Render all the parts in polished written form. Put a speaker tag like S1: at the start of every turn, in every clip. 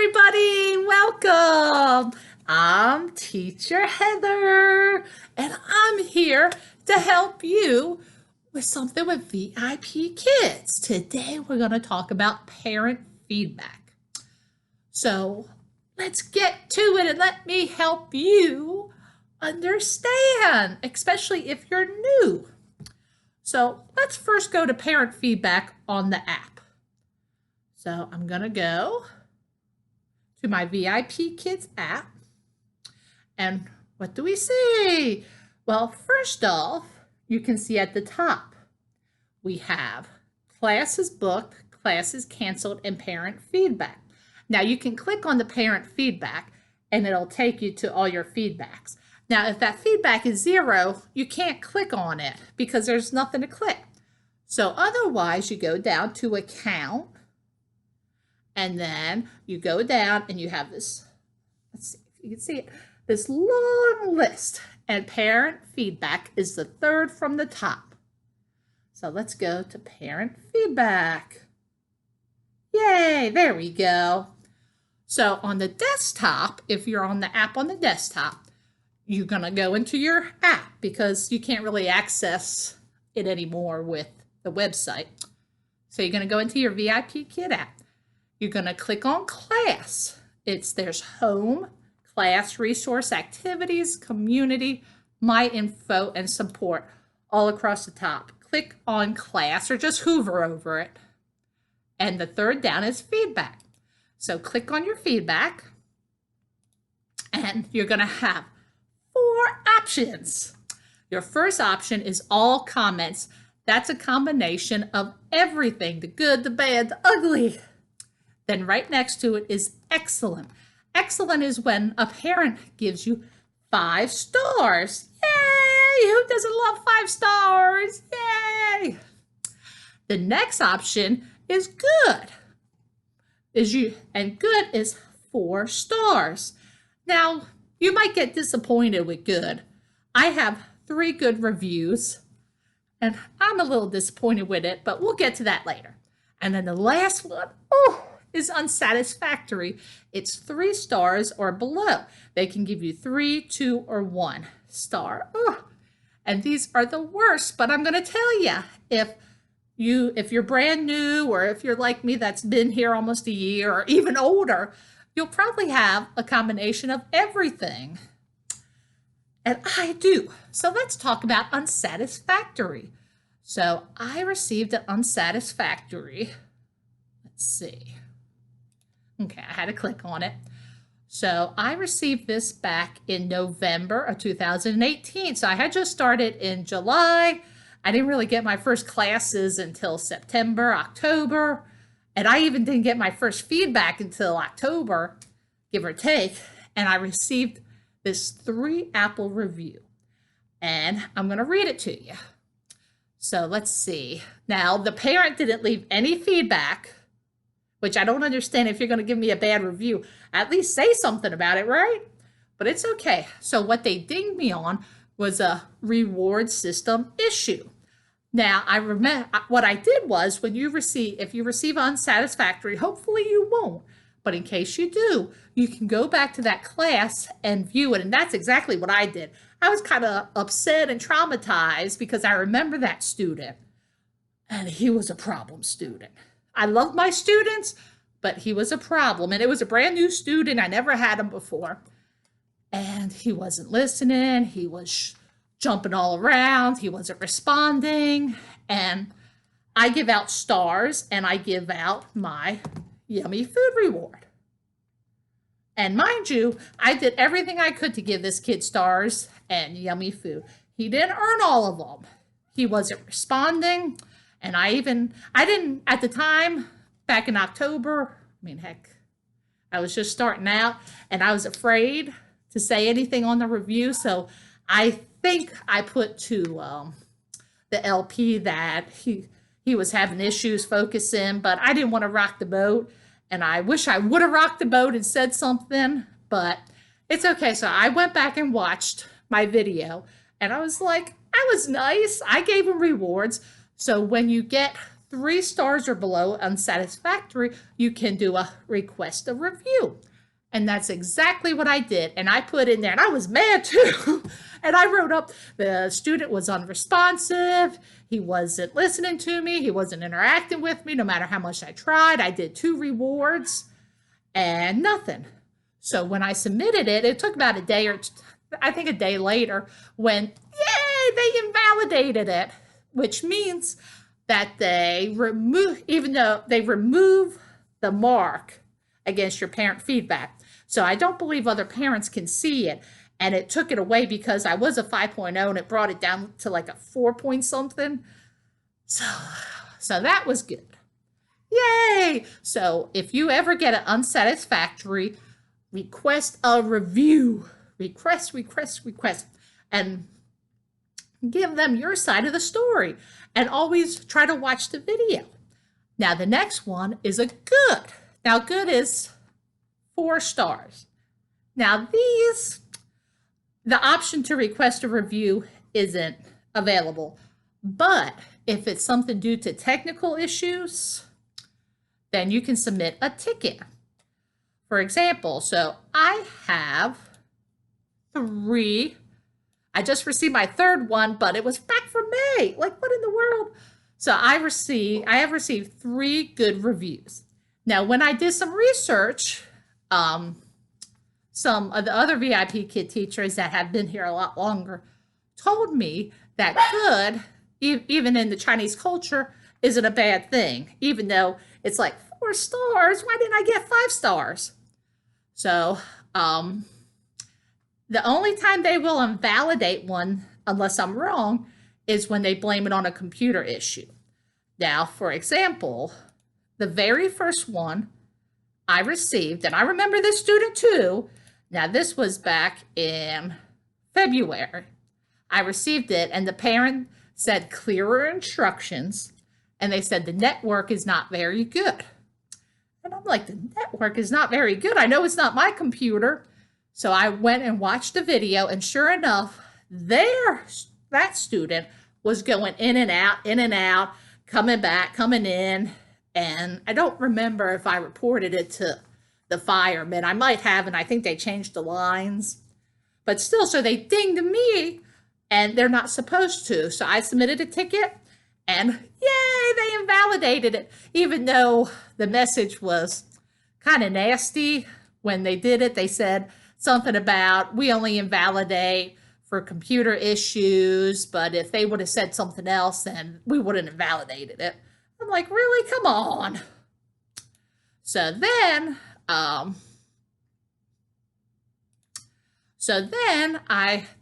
S1: everybody, welcome. I'm Teacher Heather, and I'm here to help you with something with VIP Kids. Today, we're going to talk about parent feedback. So let's get to it and let me help you understand, especially if you're new. So let's first go to parent feedback on the app. So I'm going to go to my VIP Kids app. And what do we see? Well, first off, you can see at the top, we have classes booked, classes canceled, and parent feedback. Now you can click on the parent feedback and it'll take you to all your feedbacks. Now, if that feedback is 0, you can't click on it because there's nothing to click. So otherwise, you go down to account, and then you go down and you have this, let's see if you can see it, this long list, and parent feedback is the third from the top. So let's go to parent feedback. Yay, there we go. So on the desktop, if you're on the app on the desktop, you're going to go into your app because you can't really access it anymore with the website. So you're going to go into your VIP Kid app. You're going to click on class. There's home, class, resource, activities, community, my info, and support all across the top. Click on class or just hover over it. And the third down is feedback. So click on your feedback and you're going to have 4 options. Your first option is all comments. That's a combination of everything, the good, the bad, the ugly. Then right next to it is excellent. Excellent is when a parent gives you 5 stars. Yay! Who doesn't love 5 stars? Yay! The next option is good. And good is 4 stars. Now, you might get disappointed with good. I have 3 good reviews, and I'm a little disappointed with it, but we'll get to that later. And then the last one, is unsatisfactory. It's 3 stars or below. They can give you 3, 2, or 1 star. And these are the worst, but I'm going to tell you, if you're brand new or if you're like me that's been here almost a year or even older, you'll probably have a combination of everything. And I do. So let's talk about unsatisfactory. So I received an unsatisfactory. Let's see. Okay, I had to click on it. So I received this back in November of 2018. So I had just started in July. I didn't really get my first classes until September, October. And I even didn't get my first feedback until October, give or take. And I received this 3 Apple review. And I'm going to read it to you. So let's see. Now, the parent didn't leave any feedback, which I don't understand. If you're going to give me a bad review, at least say something about it, right? But it's okay. So what they dinged me on was a reward system issue. Now, I remember what I did was if you receive unsatisfactory, hopefully you won't. But in case you do, you can go back to that class and view it. And that's exactly what I did. I was kind of upset and traumatized because I remember that student. And he was a problem student. I love my students, but he was a problem. And it was a brand new student. I never had him before. And he wasn't listening. He was jumping all around. He wasn't responding. And I give out stars and I give out my yummy food reward. And mind you, I did everything I could to give this kid stars and yummy food. He didn't earn all of them. He wasn't responding. And I didn't, at the time, back in October, I was just starting out and I was afraid to say anything on the review. So I think I put to the LP that he was having issues focusing, but I didn't want to rock the boat. And I wish I would have rocked the boat and said something, but it's okay. So I went back and watched my video and I was like, I was nice. I gave him rewards. So when you get 3 stars or below unsatisfactory, you can do a request a review. And that's exactly what I did. And I put in there, and I was mad too. And I wrote up, the student was unresponsive. He wasn't listening to me. He wasn't interacting with me no matter how much I tried. I did 2 rewards and nothing. So when I submitted it, it took about a day or I think a day later when, yay, they invalidated it, which means that they remove, even though they remove the mark against your parent feedback. So I don't believe other parents can see it. And it took it away because I was a 5.0 and it brought it down to like a 4 point something. So that was good. Yay! So if you ever get an unsatisfactory, request a review. Request. And give them your side of the story. And always try to watch the video. Now the next one is a good. Now good is 4 stars. Now these, the option to request a review isn't available. But if it's something due to technical issues, then you can submit a ticket. For example, so I have 3. I just received my 3rd one, but it was back from May. Like, what in the world? So I have received 3 good reviews. Now, when I did some research, some of the other VIP Kid teachers that have been here a lot longer told me that good, even in the Chinese culture, isn't a bad thing, even though it's like 4 stars. Why didn't I get 5 stars? So, the only time they will invalidate one, unless I'm wrong, is when they blame it on a computer issue. Now, for example, the very first one I received, and I remember this student too. Now, this was back in February. I received it, and the parent said clearer instructions, and they said the network is not very good. And I'm like, the network is not very good. I know it's not my computer. So I went and watched the video, and sure enough, that student was going in and out, coming back, coming in. And I don't remember if I reported it to the firemen. I might have, and I think they changed the lines. But still, so they dinged me, and they're not supposed to. So I submitted a ticket, and yay, they invalidated it, even though the message was kind of nasty. When they did it, they said something about, we only invalidate for computer issues, but if they would have said something else, then we wouldn't have invalidated it. I'm like, really? Come on. So then the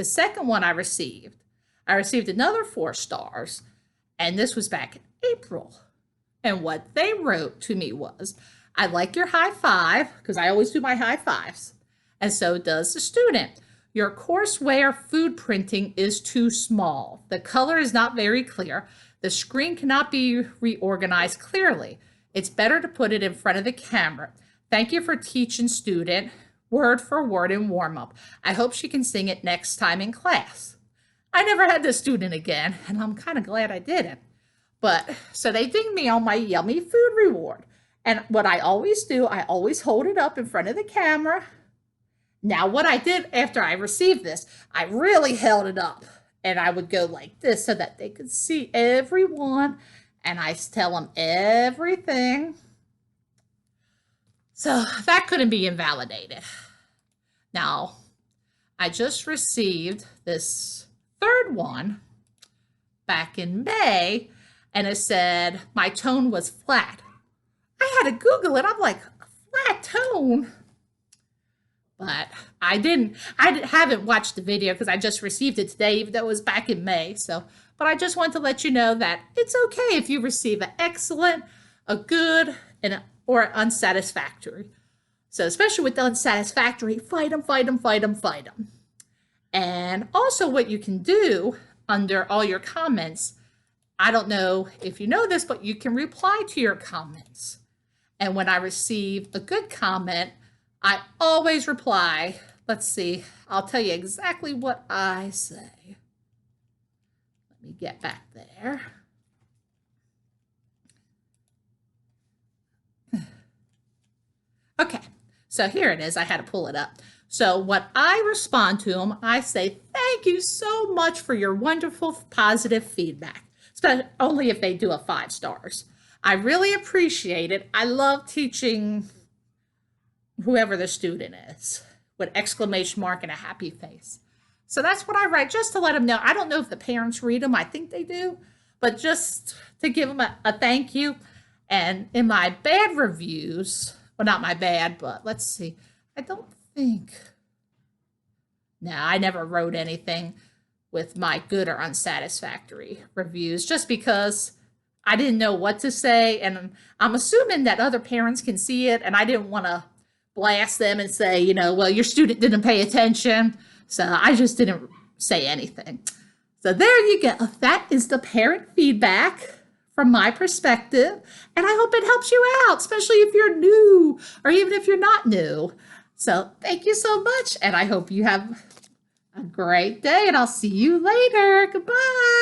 S1: second one I received another 4 stars, and this was back in April. And what they wrote to me was, I like your high five, because I always do my high fives. And so does the student. Your courseware food printing is too small. The color is not very clear. The screen cannot be reorganized clearly. It's better to put it in front of the camera. Thank you for teaching student word for word in warm-up. I hope she can sing it next time in class. I never had this student again, and I'm kind of glad I didn't. But so they dinged me on my yummy food reward. And what I always do, I always hold it up in front of the camera. Now, what I did after I received this, I really held it up, and I would go like this so that they could see everyone, and I tell them everything. So that couldn't be invalidated. Now, I just received this 3rd one back in May, and it said my tone was flat. I had to Google it. I'm like, flat tone? But I haven't watched the video because I just received it today, even though it was back in May. But I just want to let you know that it's okay if you receive an excellent, a good, or unsatisfactory. So especially with the unsatisfactory, fight them. And also what you can do under all your comments, I don't know if you know this, but you can reply to your comments. And when I receive a good comment, I always reply. Let's see, I'll tell you exactly what I say. Let me get back there. So here it is. I had to pull it up. So what I respond to them, I say, thank you so much for your wonderful positive feedback. Especially only if they do a 5 stars. I really appreciate it. I love teaching whoever the student is with exclamation mark and a happy face. So that's what I write just to let them know. I don't know if the parents read them. I think they do. But just to give them a thank you. And in my bad reviews, well, not my bad, but let's see. I don't think. No, I never wrote anything with my good or unsatisfactory reviews just because I didn't know what to say. And I'm assuming that other parents can see it. And I didn't want to blast them and say, you know, well, your student didn't pay attention. So I just didn't say anything. So there you go. That is the parent feedback from my perspective. And I hope it helps you out, especially if you're new or even if you're not new. So thank you so much. And I hope you have a great day and I'll see you later. Goodbye.